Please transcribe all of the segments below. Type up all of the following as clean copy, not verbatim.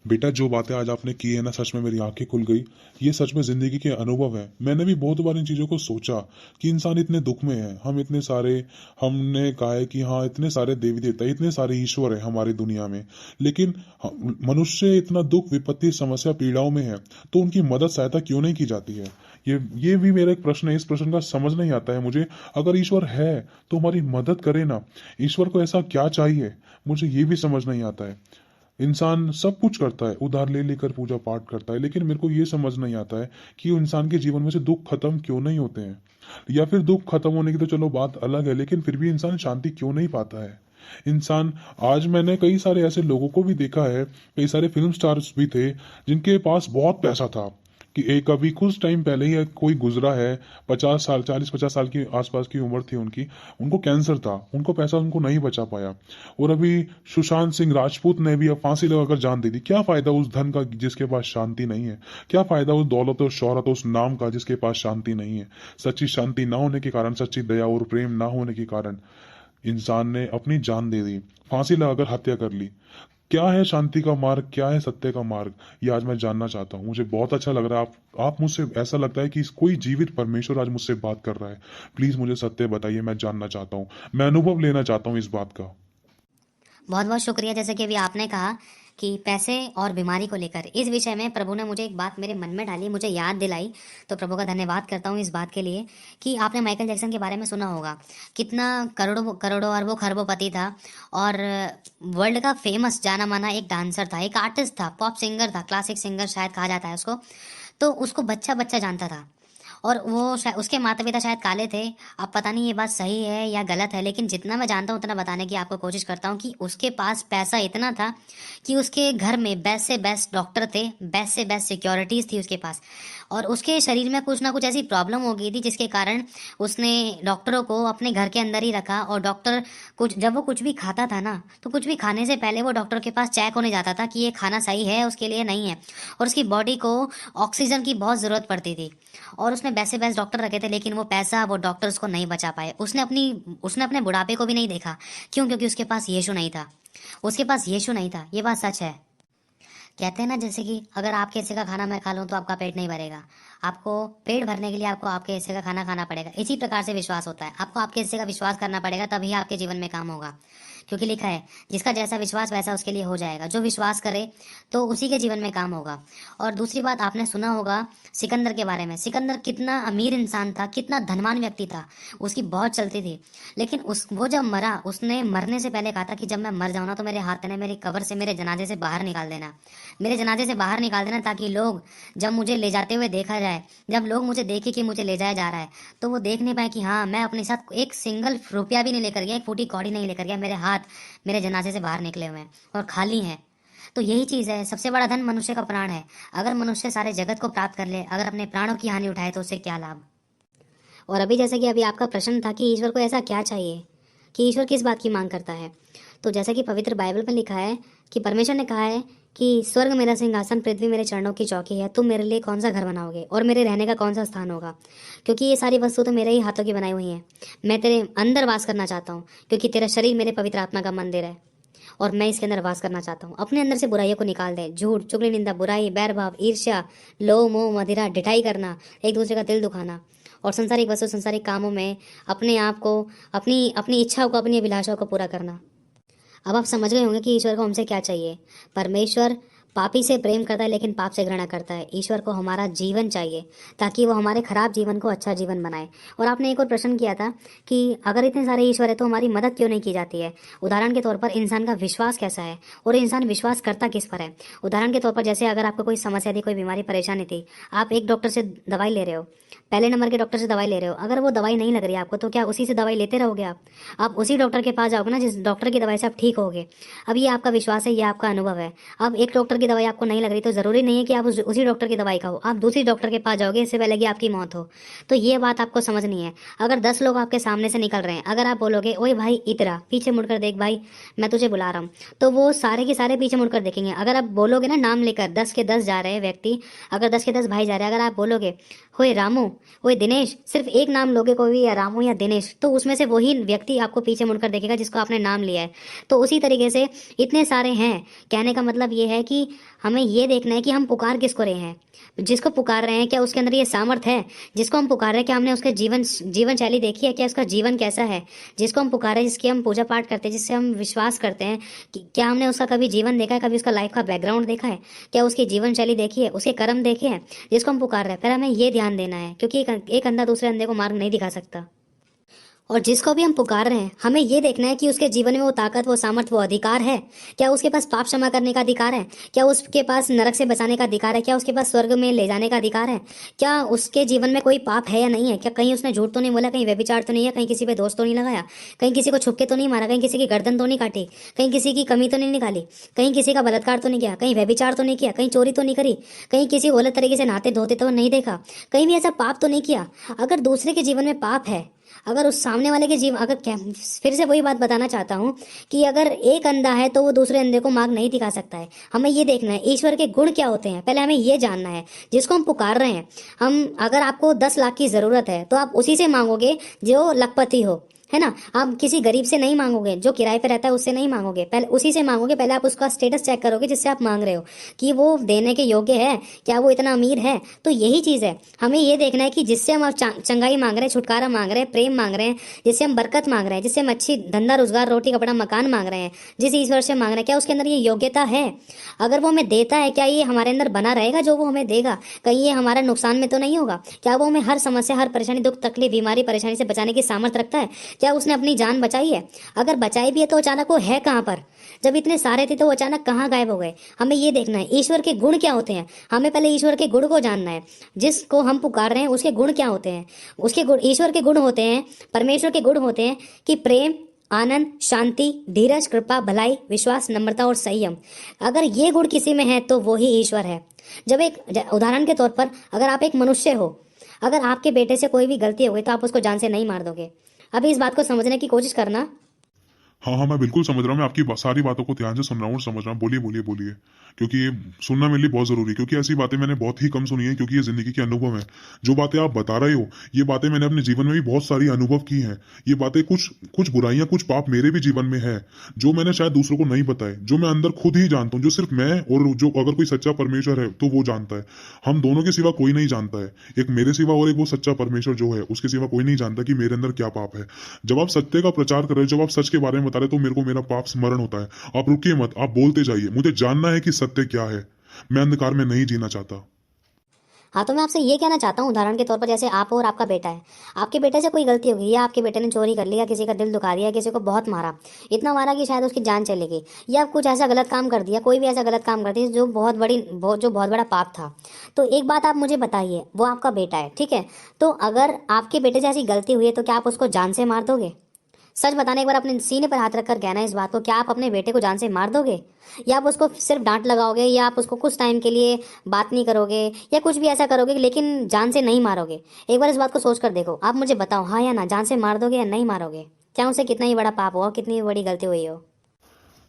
बेटा, जो बातें आज आपने की है ना, सच में मेरी आंखें खुल गई। ये सच में जिंदगी के अनुभव है। मैंने भी बहुत बार इन चीजों को सोचा कि इंसान इतने दुख में है। हम इतने सारे, हमने कहा है कि हाँ, इतने सारे देवी देवता, इतने सारे ईश्वर है हमारी दुनिया में, लेकिन मनुष्य इतना दुख, विपत्ति, समस्या, पीड़ाओं में है, तो उनकी मदद सहायता क्यों नहीं की जाती है? ये भी मेरा एक प्रश्न है। इस प्रश्न का समझ नहीं आता है मुझे। अगर ईश्वर है तो हमारी मदद करे ना। ईश्वर को ऐसा क्या चाहिए, मुझे ये भी समझ नहीं आता है। इंसान सब कुछ करता है, उधार ले लेकर पूजा पाठ करता है, लेकिन मेरे को ये समझ नहीं आता है कि इंसान के जीवन में से दुख खत्म क्यों नहीं होते हैं। या फिर दुख खत्म होने की तो चलो बात अलग है, लेकिन फिर भी इंसान शांति क्यों नहीं पाता है? इंसान, आज मैंने कई सारे ऐसे लोगों को भी देखा है, कई सारे फिल्म स्टार्स भी थे जिनके पास बहुत पैसा था, कि एक अभी कुछ टाइम पहले ही कोई गुजरा है, 50 साल, 40-50 साल की आसपास की उम्र थी उनकी, उनको कैंसर था, उनको पैसा उनको नहीं बचा पाया। और अभी सुशांत सिंह राजपूत ने भी अब फांसी लगाकर जान दे दी। क्या फायदा उस धन का जिसके पास शांति नहीं है? क्या फायदा उस दौलत और शोहरत, उस नाम का जिसके पास शांति नहीं है? सच्ची शांति ना होने के कारण, सच्ची दया और प्रेम ना होने के कारण इंसान ने अपनी जान दे दी, फांसी लगाकर हत्या कर ली। क्या है शांति का मार्ग, क्या है सत्य का मार्ग? ये आज मैं जानना चाहता हूँ। मुझे बहुत अच्छा लग रहा है, आप मुझसे, ऐसा लगता है कि कोई जीवित परमेश्वर आज मुझसे बात कर रहा है। प्लीज मुझे सत्य बताइए, मैं जानना चाहता हूँ, मैं अनुभव लेना चाहता हूँ इस बात का। बहुत बहुत शुक्रिया। जैसे कि अभी आपने कहा कि पैसे और बीमारी को लेकर इस विषय में प्रभु ने मुझे एक बात मेरे मन में डाली, मुझे याद दिलाई। तो प्रभु का धन्यवाद करता हूँ इस बात के लिए कि आपने माइकल जैक्सन के बारे में सुना होगा। कितना करोड़ों करोड़ों अरबों खरबों था, और वर्ल्ड का फेमस जाना माना एक डांसर था, एक आर्टिस्ट था, पॉप सिंगर था, क्लासिक सिंगर शायद कहा जाता है उसको। तो उसको बच्चा बच्चा जानता था, और वो उसके माता पिता शायद काले थे। अब पता नहीं ये बात सही है या गलत है, लेकिन जितना मैं जानता हूँ उतना बताने की आपको कोशिश करता हूँ कि उसके पास पैसा इतना था कि उसके घर में बेस्ट से बेस्ट डॉक्टर थे, बेस्ट से बेस्ट सिक्योरिटीज थी उसके पास। और उसके शरीर में कुछ ना कुछ ऐसी प्रॉब्लम हो गई थी जिसके कारण उसने डॉक्टरों को अपने घर के अंदर ही रखा। और डॉक्टर कुछ, जब वो कुछ भी खाता था ना, तो कुछ भी खाने से पहले वो डॉक्टर के पास चेक होने जाता था कि ये खाना सही है उसके लिए, नहीं है। और उसकी बॉडी को ऑक्सीजन की बहुत ज़रूरत पड़ती थी। और उसने बेस्ट से बेस्ट डॉक्टर रखे थे, लेकिन वो पैसा, वो डॉक्टर्स को नहीं बचा पाए। उसने अपने बुढ़ापे को भी नहीं देखा। क्यों? क्योंकि उसके पास यीशु नहीं था। उसके पास यीशु नहीं था, ये बात सच है। कहते हैं ना, जैसे कि अगर आपके हिस्से का खाना मैं खा लूँ तो आपका पेट नहीं भरेगा। आपको पेट भरने के लिए आपको आपके हिस्से का खाना खाना पड़ेगा। इसी प्रकार से विश्वास होता है, आपको आपके हिस्से का विश्वास करना पड़ेगा, तभी आपके जीवन में काम होगा। क्योंकि लिखा है, जिसका जैसा विश्वास वैसा उसके लिए हो जाएगा। जो विश्वास करे तो उसी के जीवन में काम होगा। और दूसरी बात, आपने सुना होगा सिकंदर के बारे में। सिकंदर कितना अमीर इंसान था, कितना धनवान व्यक्ति था, उसकी बहुत चलती थी। लेकिन वो जब मरा, उसने मरने से पहले कहा था कि जब मैं मर जाऊँ ना, तो मेरे हाथ ने मेरी कब्र से, मेरे जनाजे से बाहर निकाल देना, मेरे जनाजे से बाहर निकाल देना, ताकि लोग जब मुझे ले जाते हुए देखा जाए, जब लोग मुझे देखे कि मुझे ले जाया जा रहा है, तो वो देख नहीं पाए कि हाँ, मैं अपने साथ एक सिंगल रुपया भी नहीं लेकर गया, एक फूटी कौड़ी नहीं लेकर गया, मेरे हाथ मेरे जनाजे से बाहर निकले हुए हैं और खाली हैं। तो यही चीज़ है, सबसे बड़ा धन मनुष्य का प्राण है। अगर मनुष्य सारे जगत को प्राप्त कर ले, अगर अपने प्राणों की हानि उठाए, तो उससे क्या लाभ? और अभी जैसा कि अभी आपका प्रश्न था कि ईश्वर को ऐसा क्या चाहिए, कि ईश्वर किस बात की मांग करता है। तो जैसा कि पवित्र बाइबल में लिखा है कि परमेश्वर ने कहा है कि स्वर्ग मेरा सिंहासन, पृथ्वी मेरे चरणों की चौकी है। तुम मेरे लिए कौन सा घर बनाओगे और मेरे रहने का कौन सा स्थान होगा? क्योंकि ये सारी वस्तु तो मेरे ही हाथों की बनाई हुई हैं। मैं तेरे अंदर वास करना चाहता हूँ, क्योंकि तेरा शरीर मेरे पवित्र आत्मा का मंदिर है, और मैं इसके अंदर वास करना चाहता हूँ। अपने अंदर से बुराइयों को निकाल दे। झूठ, चुगली, निंदा, बुराई, बैर भाव, ईर्ष्या, लोभ, मोह, मदिरा, ढिठाई करना, एक दूसरे का दिल दुखाना, और संसारिक वस्तु, संसारिक कामों में अपने आप को, अपनी अपनी इच्छाओं को, अपनी अभिलाषाओं को पूरा करना। अब आप समझ गए होंगे कि ईश्वर को हमसे क्या चाहिए। परमेश्वर पापी से प्रेम करता है, लेकिन पाप से घृणा करता है। ईश्वर को हमारा जीवन चाहिए, ताकि वो हमारे खराब जीवन को अच्छा जीवन बनाए। और आपने एक और प्रश्न किया था कि अगर इतने सारे ईश्वर है तो हमारी मदद क्यों नहीं की जाती है। उदाहरण के तौर पर इंसान का विश्वास कैसा है, और इंसान विश्वास करता किस पर है। उदाहरण के तौर पर, जैसे अगर आपको कोई समस्या थी, कोई बीमारी परेशानी थी, आप एक डॉक्टर से दवाई ले रहे हो, पहले नंबर के डॉक्टर से दवाई ले रहे हो। अगर वो दवाई नहीं लग रही है आपको, तो क्या उसी से दवाई लेते रहोगे? आप उसी डॉक्टर के पास जाओगे ना जिस डॉक्टर की दवाई से आप ठीक होगे। अब ये आपका विश्वास है, ये आपका अनुभव है। अब एक डॉक्टर की दवाई आपको नहीं लग रही, तो ज़रूरी नहीं है कि आप उसी डॉक्टर की दवाई खाओ, आप दूसरी डॉक्टर के पास जाओगे इससे पहले कि आपकी मौत हो। तो ये बात आपको समझनी है। अगर 10 लोग आपके सामने से निकल रहे हैं, अगर आप बोलोगे, ओए भाई इतरा पीछे मुड़कर देख भाई, मैं तुझे बुला रहा हूँ, तो वो सारे के सारे पीछे मुड़कर देखेंगे। अगर आप बोलोगे ना, नाम लेकर 10 के 10 जा रहे हैं व्यक्ति, अगर 10 के 10 भाई जा रहे हैं, अगर आप बोलोगे होए रामू, ओए दिनेश, सिर्फ एक नाम लोगे कोई भी, या रामू या दिनेश, तो उसमें से वही व्यक्ति आपको पीछे मुड़कर देखेगा जिसको आपने नाम लिया है। तो उसी तरीके से इतने सारे हैं। कहने का मतलब ये है कि हमें ये देखना है कि हम पुकार किसको रहे हैं। जिसको पुकार रहे हैं क्या उसके अंदर ये सामर्थ्य है? जिसको हम पुकार रहे हैं क्या हमने उसके जीवन शैली देखी है? क्या उसका जीवन कैसा है? जिसको हम पुकार रहे हैं, जिसकी हम पूजा पाठ करते हैं, जिससे हम विश्वास करते हैं, कि क्या हमने उसका कभी जीवन देखा है? कभी उसका लाइफ का बैकग्राउंड देखा है? क्या उसकी जीवन शैली देखी है? उसके कर्म देखे हैं? जिसको हम पुकार रहे हैं, पहले हमें ये ध्यान देना है, क्योंकि एक अंधा दूसरे अंधे को मार्ग नहीं दिखा सकता। और जिसको भी हम पुकार रहे हैं, हमें ये देखना है कि उसके जीवन में वो ताकत, वो सामर्थ्य, वो अधिकार है। क्या उसके पास पाप क्षमा करने का अधिकार है? क्या उसके पास नरक से बचाने का अधिकार है? क्या उसके पास स्वर्ग में ले जाने का अधिकार है? क्या उसके जीवन में कोई पाप है या नहीं है? क्या कहीं उसने झूठ तो नहीं बोला, कहीं व्यभिचार तो नहीं है, कहीं किसी पे दोष तो नहीं लगाया, कहीं किसी को छुप के तो नहीं मारा, कहीं किसी की गर्दन तो नहीं काटी, कहीं किसी की कमी तो नहीं निकाली, कहीं किसी का बलात्कार तो नहीं किया, कहीं व्यभिचार तो नहीं किया, कहीं चोरी तो नहीं करी, कहीं किसी गलत तरीके से नहाते धोते तो नहीं देखा, कहीं भी ऐसा पाप तो नहीं किया? अगर दूसरे के जीवन में पाप है, अगर उस सामने वाले के जीवन, अगर फिर से वही बात बताना चाहता हूँ कि अगर एक अंधा है तो वो दूसरे अंधे को मार्ग नहीं दिखा सकता है। हमें ये देखना है ईश्वर के गुण क्या होते हैं, पहले हमें ये जानना है। जिसको हम पुकार रहे हैं, हम, अगर आपको 10 लाख की जरूरत है तो आप उसी से मांगोगे जो लखपति हो, है ना। आप किसी गरीब से नहीं मांगोगे, जो किराए पे रहता है उससे नहीं मांगोगे, पहले उसी से मांगोगे। पहले आप उसका स्टेटस चेक करोगे जिससे आप मांग रहे हो, कि वो देने के योग्य है, क्या वो इतना अमीर है। तो यही चीज़ है, हमें ये देखना है कि जिससे हम चंगाई मांग रहे हैं, छुटकारा मांग रहे हैं, प्रेम मांग रहे हैं, जिससे हम बरकत मांग रहे हैं, जिससे हम अच्छी धंधा रोजगार, रोटी कपड़ा मकान मांग रहे हैं, जिस ईश्वर से मांग रहे हैं, क्या उसके अंदर ये योग्यता है? अगर वो हमें देता है, क्या ये हमारे अंदर बना रहेगा जो वो हमें देगा? कहीं ये हमारा नुकसान में तो नहीं होगा? क्या वो हमें हर समस्या, हर परेशानी, दुख तकलीफ, बीमारी, परेशानी से बचाने की सामर्थ्य रखता है? क्या उसने अपनी जान बचाई है? अगर बचाई भी है तो अचानक वो है कहाँ पर? जब इतने सारे थे तो वो अचानक कहाँ गायब हो गए? हमें ये देखना है ईश्वर के गुण क्या होते हैं। हमें पहले ईश्वर के गुण को जानना है। जिसको हम पुकार रहे हैं उसके गुण क्या होते हैं? उसके गुण, ईश्वर के गुण होते हैं, परमेश्वर के गुण होते हैं कि प्रेम, आनंद, शांति, धीरज, कृपा, भलाई, विश्वास, नम्रता और संयम। अगर ये गुण किसी में है तो वो ही ईश्वर है। जब एक उदाहरण के तौर पर, अगर आप एक मनुष्य हो, अगर आपके बेटे से कोई भी गलती हो गई तो आप उसको जान से नहीं मार दोगे। अभी इस बात को समझने की कोशिश करना। हाँ हाँ, मैं बिल्कुल समझ रहा हूँ। मैं आपकी सारी बातों को ध्यान से सुन रहा हूँ और समझ रहा हूँ। बोलिए बोलिए बोलिए, क्योंकि ये सुनना मेरे लिए बहुत जरूरी है, क्योंकि ऐसी बातें मैंने बहुत ही कम सुनी है, क्योंकि ये जिंदगी के अनुभव है। जो बातें आप बता रहे हो, ये बातें मैंने अपने जीवन में भी बहुत सारी अनुभव की हैं। ये बातें, कुछ कुछ बुराइयां, कुछ पाप मेरे भी जीवन में है, जो मैंने शायद दूसरों को नहीं बताए, जो मैं अंदर खुद ही जानता हूँ, जो सिर्फ मैं और जो, अगर कोई सच्चा परमेश्वर है तो वो जानता है। हम दोनों के सिवा कोई नहीं जानता है। एक मेरे सिवा और एक वो सच्चा परमेश्वर जो है, उसके सिवा कोई नहीं जानता कि मेरे अंदर क्या पाप है। जब आप सत्य का प्रचार कर रहे हो, जब आप सच के बारे में बता रहे हो, तो मेरे को मेरा पाप स्मरण होता है। आप रुकिए मत, आप बोलते जाइए। मुझे जानना है कि सत्य क्या है। मैं अंधकार में नहीं जीना चाहता। हाँ, तो मैं आपसे ये कहना चाहता हूँ, उदाहरण के तौर पर जैसे आप और आपका बेटा है, आपके बेटे से कोई गलती हो गई, या आपके बेटे ने चोरी कर लिया, किसी का दिल दुखा दिया, किसी को बहुत मारा, इतना मारा कि शायद उसकी जान चली गई, या कुछ ऐसा गलत काम कर दिया, कोई भी ऐसा गलत काम कर दिया जो बहुत बड़ा पाप था। तो एक बात आप मुझे बताइए, वो आपका बेटा है, ठीक है। तो अगर आपके बेटे से ऐसी गलती हुई है तो क्या आप उसको जान से मार दोगे? सच बताने, एक बार अपने सीने पर हाथ रखकर कहना इस बात को, क्या आप अपने बेटे को जान से मार दोगे? या आप उसको सिर्फ डांट लगाओगे, या आप उसको कुछ टाइम के लिए बात नहीं करोगे, या कुछ भी ऐसा करोगे लेकिन जान से नहीं मारोगे? एक बार इस बात को सोच कर देखो। आप मुझे बताओ, हाँ या ना, जान से मार दोगे या नहीं मारोगे? चाहे उसे कितना ही बड़ा पाप हो, कितनी बड़ी गलती हुई हो।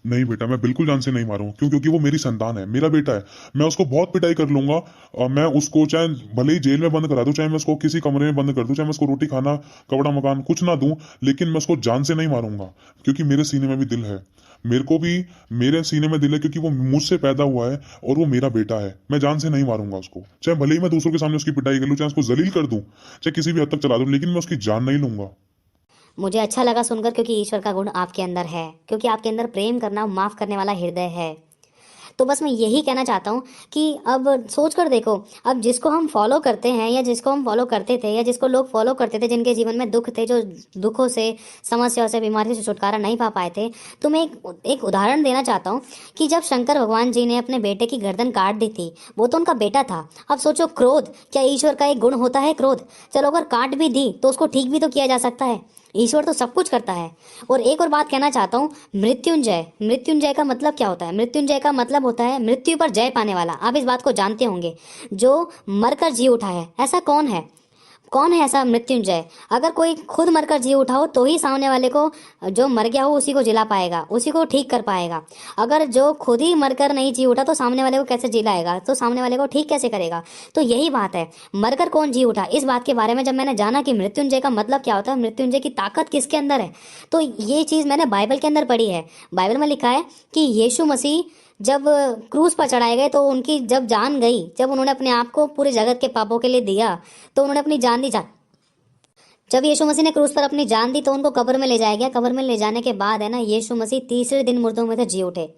नहीं बेटा, मैं बिल्कुल जान से नहीं मारूंगा। क्यों? क्योंकि वो मेरी संतान है, मेरा बेटा है। मैं उसको बहुत पिटाई कर लूंगा, और मैं उसको चाहे भले ही जेल में बंद करा दूं, चाहे मैं उसको किसी कमरे में बंद कर दूं, चाहे मैं उसको रोटी खाना कपड़ा मकान कुछ ना दूं, लेकिन मैं उसको जान से नहीं मारूंगा। क्योंकि मेरे सीने में भी दिल है। मेरे को भी, मेरे सीने में दिल है, क्योंकि वो मुझसे पैदा हुआ है और वो मेरा बेटा है। मैं जान से नहीं मारूंगा उसको, चाहे भले ही मैं दूसरों के सामने उसकी पिटाई कर लूं, चाहे उसको जलील कर दूं, चाहे किसी भी हद तक चला दूं, लेकिन मैं उसकी जान नहीं लूंगा। मुझे अच्छा लगा सुनकर, क्योंकि ईश्वर का गुण आपके अंदर है, क्योंकि आपके अंदर प्रेम करना, माफ करने वाला हृदय है। तो बस मैं यही कहना चाहता हूँ कि अब सोच कर देखो, अब जिसको हम फॉलो करते हैं, या जिसको हम फॉलो करते थे, या जिसको लोग फॉलो करते थे, जिनके जीवन में दुख थे, जो दुखों से, समस्याओं से, बीमारी से छुटकारा नहीं पा पाए थे, तो मैं एक उदाहरण देना चाहता हूँ कि जब शंकर भगवान जी ने अपने बेटे की गर्दन काट दी थी, वो तो उनका बेटा था। अब सोचो, क्रोध, क्या ईश्वर का एक गुण होता है क्रोध? चलो, अगर काट भी दी तो उसको ठीक भी तो किया जा सकता है। ईश्वर तो सब कुछ करता है। और एक और बात कहना चाहता हूँ, मृत्युंजय, मृत्युंजय का मतलब क्या होता है? मृत्युंजय का मतलब होता है मृत्यु पर जय पाने वाला। आप इस बात को जानते होंगे, जो मरकर जी उठा है। ऐसा कौन है? कौन है ऐसा मृत्युंजय? अगर कोई खुद मरकर जी उठा हो तो ही सामने वाले को, जो मर गया हो उसी को जिला पाएगा, उसी को ठीक कर पाएगा। अगर जो खुद ही मरकर नहीं जी उठा तो सामने वाले को कैसे जिलाएगा? तो सामने वाले को ठीक कैसे करेगा? तो यही बात है, मरकर कौन जी उठा, इस बात के बारे में जब मैंने जाना कि मृत्युंजय का मतलब क्या होता है, मृत्युंजय की ताकत किसके अंदर है, तो ये चीज़ मैंने बाइबल के अंदर पढ़ी है। बाइबल में लिखा है कि यीशु मसीह जब क्रूज पर चढ़ाए गए तो उनकी जब जान गई, जब उन्होंने अपने आप को पूरे जगत के पापों के लिए दिया तो उन्होंने अपनी जान दी। जब यीशु मसीह ने क्रूस पर अपनी जान दी तो उनको कब्र में ले जाया गया। कब्र में ले जाने के बाद है ना, यीशु मसीह तीसरे दिन मुर्दों में से जी उठे।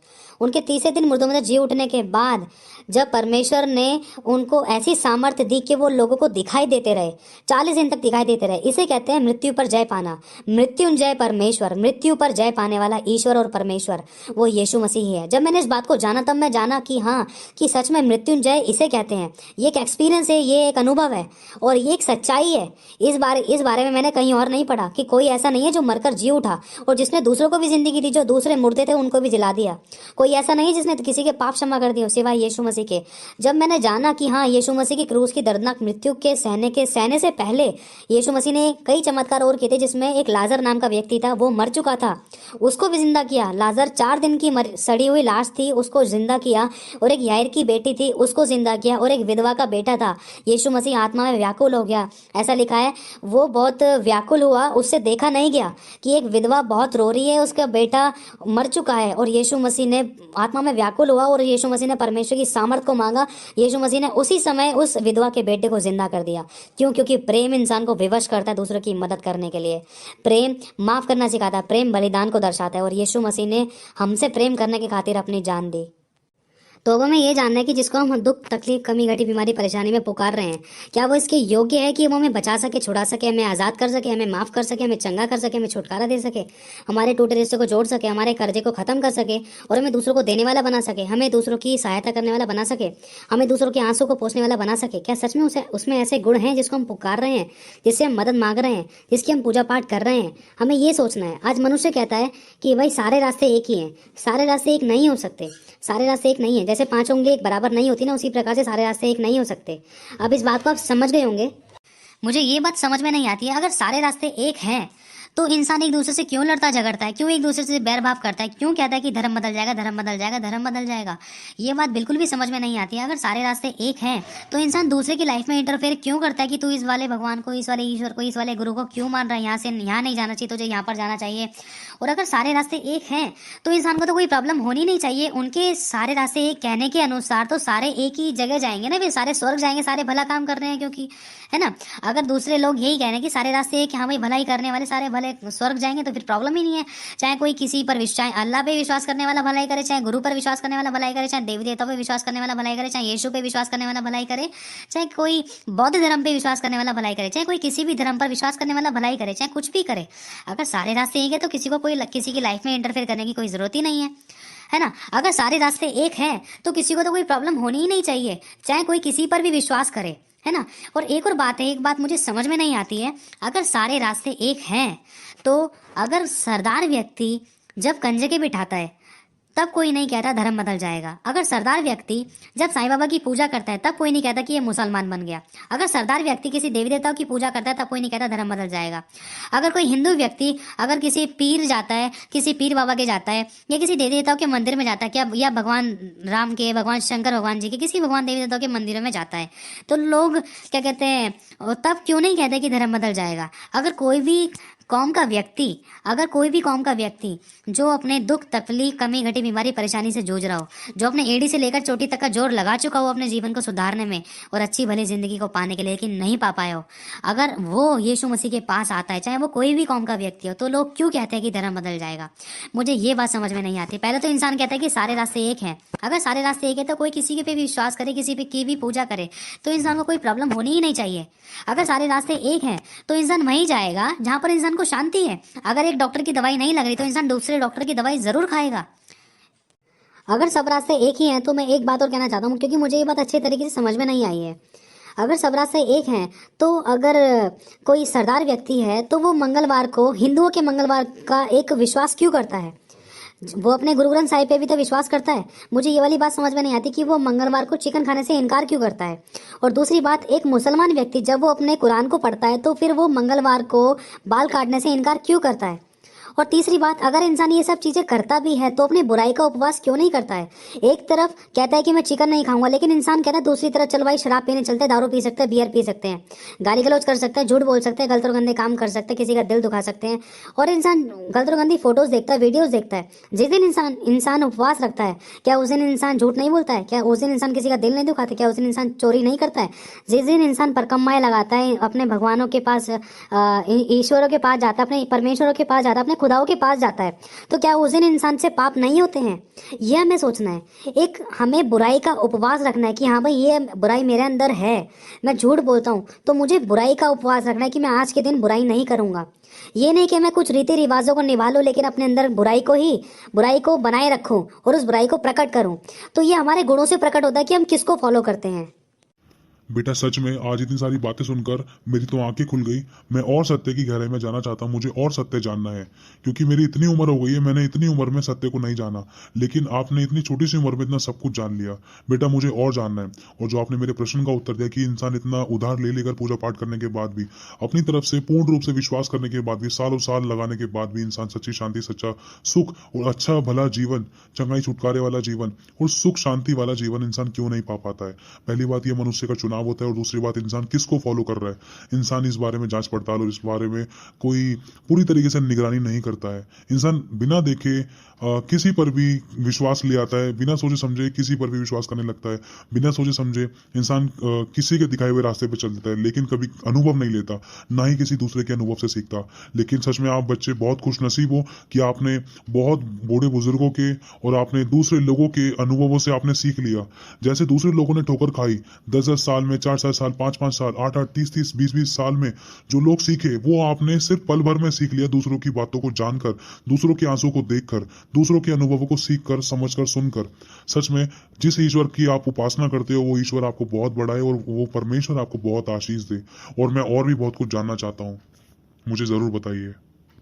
उनके तीसरे दिन मुर्दों में से जी उठने के बाद जब परमेश्वर ने उनको ऐसी सामर्थ्य दी कि वो लोगों को दिखाई देते रहे, 40 दिन तक दिखाई देते रहे। इसे कहते हैं मृत्यु पर जय पाना। मृत्युंजय परमेश्वर, मृत्यु पर जय पाने वाला ईश्वर और परमेश्वर वो यीशु मसीह ही है। जब मैंने इस बात को जाना तब मैं जाना कि हाँ, कि सच में मृत्युंजय इसे कहते हैं। ये एक एक्सपीरियंस है, ये एक अनुभव है और ये एक सच्चाई है। इस बारे में मैंने कहीं और नहीं पढ़ा कि कोई ऐसा नहीं है जो मरकर जी उठा और जिसने दूसरों को भी जिंदगी दी, जो दूसरे मुर्दे थे उनको भी जिला दिया। कोई ऐसा नहीं है जिसने किसी के पाप क्षमा कर दिए सिवाय यीशु मसीह के। जब मैंने जाना कि हाँ, यीशु मसीह की क्रूस की दर्दनाक मृत्यु के सहने से पहले यीशु मसीह ने कई चमत्कार और किए थे, जिसमें एक लाजर नाम का व्यक्ति था, वो मर चुका था, उसको भी जिंदा किया। लाजर 4 दिन की सड़ी हुई लाश थी, उसको जिंदा किया। और एक यायर की बेटी थी, उसको जिंदा किया। और एक विधवा का बेटा था। यीशु मसीह आत्मा में व्याकुल हो गया। ऐसा लिखा है, वो बहुत व्याकुल हुआ, उससे देखा नहीं गया कि एक विधवा बहुत रो रही है, उसका बेटा मर चुका है। और यीशु मसीह ने आत्मा में व्याकुल हुआ और यीशु मसीह ने परमेश्वर की सामर्थ को मांगा। यीशु मसीह ने उसी समय उस विधवा के बेटे को जिंदा कर दिया। क्यों? क्योंकि प्रेम इंसान को विवश करता है दूसरों की मदद करने के लिए। प्रेम माफ करना सिखाता है, प्रेम बलिदान को दर्शाता है। और यीशु मसीह ने हमसे प्रेम करने की खातिर अपनी जान दी। तो अब हमें ये जानना है कि जिसको हम दुख, तकलीफ, कमी, घटी, बीमारी, परेशानी में पुकार रहे हैं, क्या वो इसके योग्य है कि वो हमें बचा सके, छुड़ा सके, हमें आज़ाद कर सके, हमें माफ़ कर सके, हमें चंगा कर सके, हमें छुटकारा दे सके, हमारे टूटे रिश्ते को जोड़ सके, हमारे कर्जे को ख़त्म कर सके और हमें दूसरों को देने वाला बना सके, हमें दूसरों की सहायता करने वाला बना सके, हमें दूसरों के आंसू को पोंछने वाला बना सके? क्या सच में उसमें ऐसे गुण हैं जिसको हम पुकार रहे हैं, जिससे हम मदद मांग रहे हैं, जिसकी हम पूजा पाठ कर रहे हैं? हमें ये सोचना है। आज मनुष्य कहता है कि भाई सारे रास्ते एक ही हैं। सारे रास्ते एक नहीं हो सकते। सारे रास्ते एक नहीं है। जैसे 5 उंगली एक बराबर नहीं होती ना, उसी प्रकार से सारे रास्ते एक नहीं हो सकते। अब इस बात को आप समझ गए होंगे। मुझे ये बात समझ में नहीं आती है, अगर सारे रास्ते एक हैं तो इंसान एक दूसरे से क्यों लड़ता झगड़ता है, क्यों एक दूसरे से बैर भाव करता है, क्यों कहता है कि धर्म बदल जाएगा, धर्म बदल जाएगा, धर्म बदल जाएगा? ये बात बिल्कुल भी समझ में नहीं आती है। अगर सारे रास्ते एक हैं तो इंसान दूसरे की लाइफ में इंटरफेयर क्यों करता है कि तू इस वाले भगवान को, इस वाले ईश्वर को, इस वाले गुरु को क्यों मान रहा है, यहाँ से यहाँ नहीं जाना चाहिए, तुझे यहाँ पर जाना चाहिए। और अगर सारे रास्ते एक हैं तो इंसान को तो कोई प्रॉब्लम होनी नहीं चाहिए। उनके सारे रास्ते एक कहने के अनुसार तो सारे एक ही जगह जाएंगे ना, फिर सारे स्वर्ग जाएंगे, सारे भला काम कर रहे हैं क्योंकि, है ना। अगर दूसरे लोग यही कह रहे हैं कि सारे रास्ते एक, हाँ भाई भलाई करने वाले सारे भले स्वर्ग जाएंगे, तो फिर प्रॉब्लम ही नहीं है। चाहे कोई किसी पर चाहे अल्लाह पे विश्वास करने वाला भलाई करे, चाहे गुरु पर विश्वास करने वाला भलाई करे, चाहे देवी देवता पे विश्वास करने वाला भलाई करे, चाहे यीशु पे विश्वास करने वाला भलाई करे, चाहे कोई बौद्ध धर्म पे विश्वास करने वाला भलाई करे, चाहे कोई किसी भी धर्म पर विश्वास करने वाला भलाई करे, चाहे कुछ भी करे। अगर सारे रास्ते एक है तो किसी को कोई किसी की लाइफ में इंटरफेयर करने की कोई जरूरत ही नहीं है ना। अगर सारे रास्ते एक हैं तो किसी को तो कोई प्रॉब्लम होनी ही नहीं चाहिए, चाहे कोई किसी पर भी विश्वास करे, है ना। और एक और बात है, एक बात मुझे समझ में नहीं आती है। अगर सारे रास्ते एक हैं तो अगर सरदार व्यक्ति जब कंजे के बिठाता है तब कोई नहीं कहता धर्म बदल जाएगा। अगर सरदार व्यक्ति जब साईं बाबा की पूजा करता है तब कोई नहीं कहता कि ये मुसलमान बन गया। अगर सरदार व्यक्ति किसी देवी देवताओं की पूजा करता है तब कोई नहीं कहता धर्म बदल जाएगा। अगर कोई हिंदू व्यक्ति अगर किसी पीर जाता है, किसी पीर बाबा के जाता है या किसी देवी देवताओं के मंदिर में जाता है, क्या या भगवान राम के, भगवान शंकर भगवान जी के, किसी भगवान देवी देवताओं के मंदिरों में जाता है, तो लोग क्या कहते हैं, तब क्यों नहीं कहते कि धर्म बदल जाएगा। अगर कोई भी कौम का व्यक्ति जो अपने दुख, तकलीफ, कमी, घटी, बीमारी, परेशानी से जूझ रहा हो, जो अपने एड़ी से लेकर चोटी तक का जोर लगा चुका हो अपने जीवन को सुधारने में और अच्छी भली जिंदगी को पाने के लिए, लेकिन नहीं पा पाया हो, अगर वो यीशु मसीह के पास आता है, चाहे वो कोई भी कौम का व्यक्ति हो, तो लोग क्यों कहते हैं कि धर्म बदल जाएगा? मुझे ये बात समझ में नहीं आती। पहले तो इंसान कहता है कि सारे रास्ते एक हैं। अगर सारे रास्ते एक है तो कोई किसी के पे भी विश्वास करे, किसी पे की भी पूजा करे, तो इंसान को कोई प्रॉब्लम होनी ही नहीं चाहिए। अगर सारे रास्ते एक हैं तो इंसान वहीं जाएगा जहां पर इंसान को शांति है। अगर एक डॉक्टर की दवाई नहीं लग रही तो इंसान दूसरे डॉक्टर की दवाई जरूर खाएगा। अगर सब रास्ते एक ही हैं तो मैं एक बात और कहना चाहता हूँ, क्योंकि मुझे ये बात अच्छे तरीके से समझ में नहीं आई है। अगर सब रास्ते एक हैं तो अगर कोई सरदार व्यक्ति है तो वो मंगलवार को, हिंदुओं के मंगलवार का एक विश्वास क्यों करता है? वो अपने गुरु ग्रंथ साहिब पे भी तो विश्वास करता है। मुझे ये वाली बात समझ में नहीं आती कि वो मंगलवार को चिकन खाने से इनकार क्यों करता है। और दूसरी बात, एक मुसलमान व्यक्ति जब वो अपने कुरान को पढ़ता है तो फिर वो मंगलवार को बाल काटने से इनकार क्यों करता है। और तीसरी बात, अगर इंसान ये सब चीजें करता भी है तो अपनी बुराई का उपवास क्यों नहीं करता है? एक तरफ कहता है कि मैं चिकन नहीं खाऊंगा, लेकिन इंसान कहता है दूसरी तरफ चल भाई शराब पीने चलते हैं, दारू पी सकते हैं, बियर पी सकते हैं, गाली गलौज कर सकते हैं, झूठ बोल सकते हैं, गलत और गंदे काम कर सकते हैं, किसी का दिल दुखा सकते हैं। और इंसान गलत और गंदी फोटोज देखता है, वीडियोज देखता है। जिस दिन इंसान इंसान उपवास रखता है, क्या उस दिन इंसान झूठ नहीं बोलता है? क्या उस दिन इंसान किसी का दिल नहीं दुखाता? क्या उस दिन इंसान चोरी नहीं करता है? जिस दिन इंसान परकम्माएं लगाता है, अपने भगवानों के पास, ईश्वरों के पास जाता है, अपने परमेश्वरों के पास जाता है, अपने खुदाओं के पास जाता है, तो क्या उस दिन इंसान से पाप नहीं होते हैं? यह हमें सोचना है। एक हमें बुराई का उपवास रखना है कि हाँ भाई ये बुराई मेरे अंदर है, मैं झूठ बोलता हूँ तो मुझे बुराई का उपवास रखना है कि मैं आज के दिन बुराई नहीं करूंगा। ये नहीं कि मैं कुछ रीति रिवाजों को निभा लूं, लेकिन अपने अंदर बुराई को बनाए रखूं और उस बुराई को प्रकट करूं। तो ये हमारे गुणों से प्रकट होता है कि हम किसको फॉलो करते हैं। बेटा सच में आज इतनी सारी बातें सुनकर मेरी तो आंखें खुल गई। मैं और सत्य की गहराई में जाना चाहता हूँ, मुझे और सत्य जानना है, क्योंकि मेरी इतनी उम्र हो गई है, मैंने इतनी उम्र में सत्य को नहीं जाना, लेकिन आपने इतनी छोटी सी उम्र में इतना सब कुछ जान लिया। बेटा मुझे और जानना है। और जो आपने मेरे प्रश्न का उत्तर दिया कि इंसान इतना उधार ले लेकर पूजा पाठ करने के बाद भी, अपनी तरफ से पूर्ण रूप से विश्वास करने के बाद भी, सालों साल लगाने के बाद भी इंसान सच्ची शांति, सच्चा सुख और अच्छा भला जीवन, चंगाई छुटकारे वाला जीवन और सुख शांति वाला जीवन इंसान क्यों नहीं पा पाता है? पहली बात ये मनुष्य का चुनाव होता है, और दूसरी बात इंसान किसको फॉलो कर रहा है। इंसान इस बारे में जांच पड़ताल और इस बारे में कोई पूरी तरीके से निगरानी नहीं करता है। इंसान बिना देखे किसी पर भी विश्वास ले आता है, बिना सोचे समझे किसी पर भी विश्वास करने लगता है, बिना सोचे समझे इंसान किसी के दिखाए हुए रास्ते पर चल देता है, लेकिन कभी अनुभव नहीं लेता, ना ही किसी दूसरे के अनुभव से सीखता। लेकिन सच में आप बच्चे बहुत खुश नसीब हो कि आपने बहुत बूढ़े बुजुर्गों के और आपने दूसरे लोगों के अनुभवों से आपने सीख लिया। जैसे दूसरे लोगों ने ठोकर खाई 10-10 साल में, 4-4 साल, 5-5 साल, 8-8, 30-30, 20-20 साल में जो लोग सीखे, वो आपने सिर्फ पल भर में सीख लिया, दूसरों की बातों को जानकर, दूसरों के आंसू को देखकर, दूसरों के अनुभवों को सीख कर, समझकर, सुनकर। सच में जिस ईश्वर की आप उपासना करते हो वो ईश्वर आपको बहुत बड़ा है, और वो परमेश्वर आपको बहुत आशीष दे। और मैं और भी बहुत कुछ जानना चाहता हूँ, मुझे जरूर बताइए।